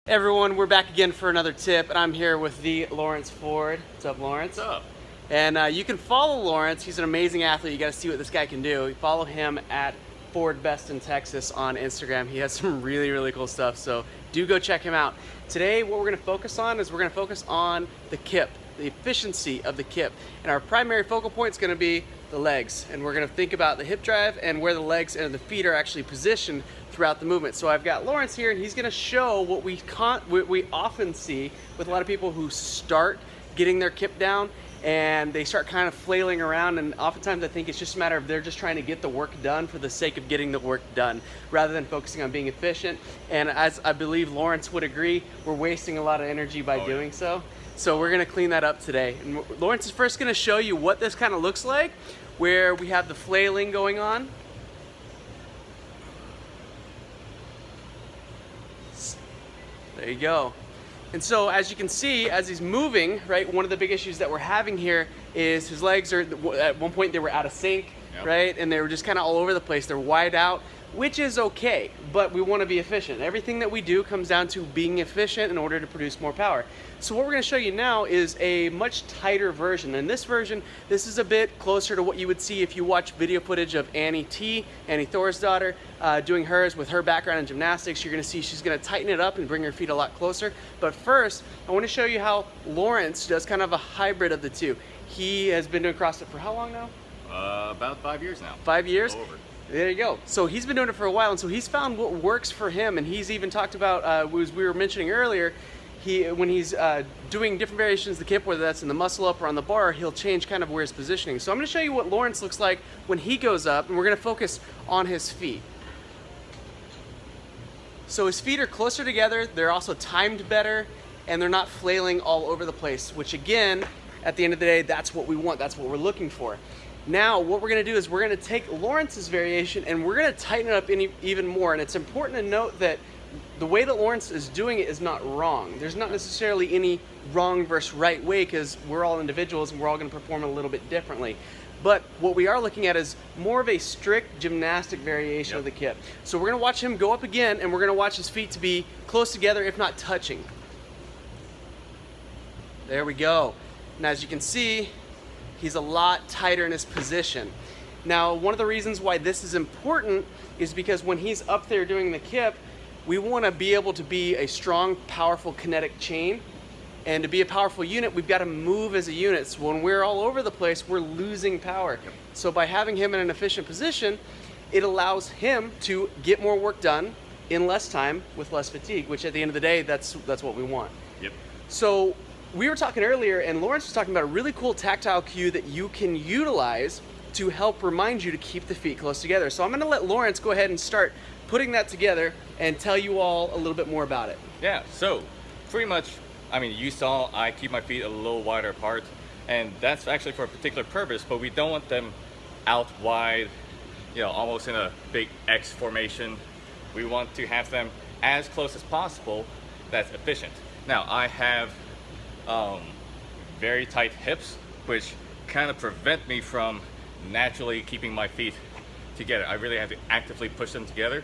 Hey everyone, we're back again for another tip, and I'm here with the Lawrence Ford. What's up, Lawrence? What's up? And you can follow Lawrence. He's an amazing athlete. You got to see what this guy can do. You follow him at Ford Best in Texas on Instagram. He has some really cool stuff, so do go check him out. Today, what we're going to focus on is we're going to focus on the kip, the efficiency of the kip, and our primary focal point is going to be the legs, and we're going to think about the hip drive and where the legs and the feet are actually positioned throughout the movement. So I've got Lawrence here, and he's going to show what we often see with a lot of people who start getting their kip down and they start kind of flailing around, and oftentimes I think it's just a matter of they're just trying to get the work done for the sake of getting the work done rather than focusing on being efficient. And as I believe Lawrence would agree, we're wasting a lot of energy by doing so. So we're going to clean that up today. And Lawrence is first going to show you what this kind of looks like, where we have the flailing going on. There you go. And so as you can see, as he's moving, right, one of the big issues that we're having here is his legs are, at one point they were out of sync, right? And they were just kind of all over the place. They're wide out, which is okay, but we want to be efficient. Everything that we do comes down to being efficient in order to produce more power. So what we're going to show you now is a much tighter version. And this version, this is a bit closer to what you would see if you watch video footage of Annie Thor's daughter, doing hers with her background in gymnastics. You're going to see she's going to tighten it up and bring her feet a lot closer. But first, I want to show you how Lawrence does kind of a hybrid of the two. He has been doing CrossFit for how long now? About 5 years now. 5 years? Over. There you go. So he's been doing it for a while, and so he's found what works for him, and he's even talked about, as we were mentioning earlier, when he's doing different variations of the kip, whether that's in the muscle up or on the bar, he'll change kind of where his positioning. So I'm going to show you what Lawrence looks like when he goes up, and we're going to focus on his feet. So his feet are closer together, they're also timed better, and they're not flailing all over the place, which again, at the end of the day, that's what we want, that's what we're looking for. Now, what we're going to do is we're going to take Lawrence's variation and we're going to tighten it up even more. And it's important to note that the way that Lawrence is doing it is not wrong. There's not necessarily any wrong versus right way, because we're all individuals and we're all going to perform a little bit differently. But what we are looking at is more of a strict gymnastic variation of the kip. So we're going to watch him go up again, and we're going to watch his feet to be close together, if not touching. There we go. And as you can see, he's a lot tighter in his position. Now, one of the reasons why this is important is because when he's up there doing the kip, we want to be able to be a strong, powerful kinetic chain. And to be a powerful unit, we've got to move as a unit. So when we're all over the place, we're losing power. So by having him in an efficient position, it allows him to get more work done in less time with less fatigue, which at the end of the day, that's what we want. Yep. So we were talking earlier, and Lawrence was talking about a really cool tactile cue that you can utilize to help remind you to keep the feet close together. So I'm going to let Lawrence go ahead and start putting that together and tell you all a little bit more about it. Yeah, so pretty much, I mean, you saw I keep my feet a little wider apart, and that's actually for a particular purpose, but we don't want them out wide, you know, almost in a big X formation. We want to have them as close as possible. That's efficient. Now, I have very tight hips, which kind of prevent me from naturally keeping my feet together. I really have to actively push them together.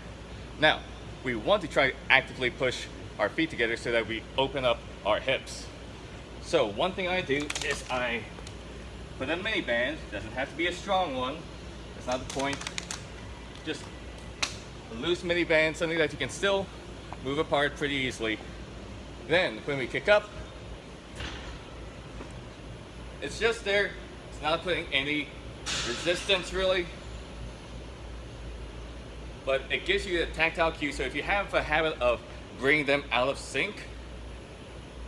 Now, we want to try to actively push our feet together so that we open up our hips. So one thing I do is I put a mini band. It doesn't have to be a strong one. That's not the point. Just a loose mini band, something that you can still move apart pretty easily. Then when we kick up, it's just there. It's not putting any resistance really, but it gives you a tactile cue. So if you have a habit of bringing them out of sync,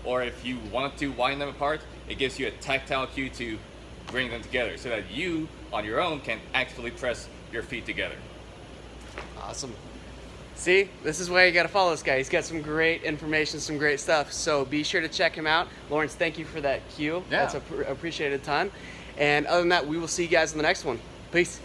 or if you want to wind them apart, it gives you a tactile cue to bring them together so that you on your own can actively press your feet together. Awesome. See, this is why you got to follow this guy. He's got some great information, some great stuff. So be sure to check him out. Lawrence, thank you for that cue. Yeah. That's appreciated a ton. And other than that, we will see you guys in the next one. Peace.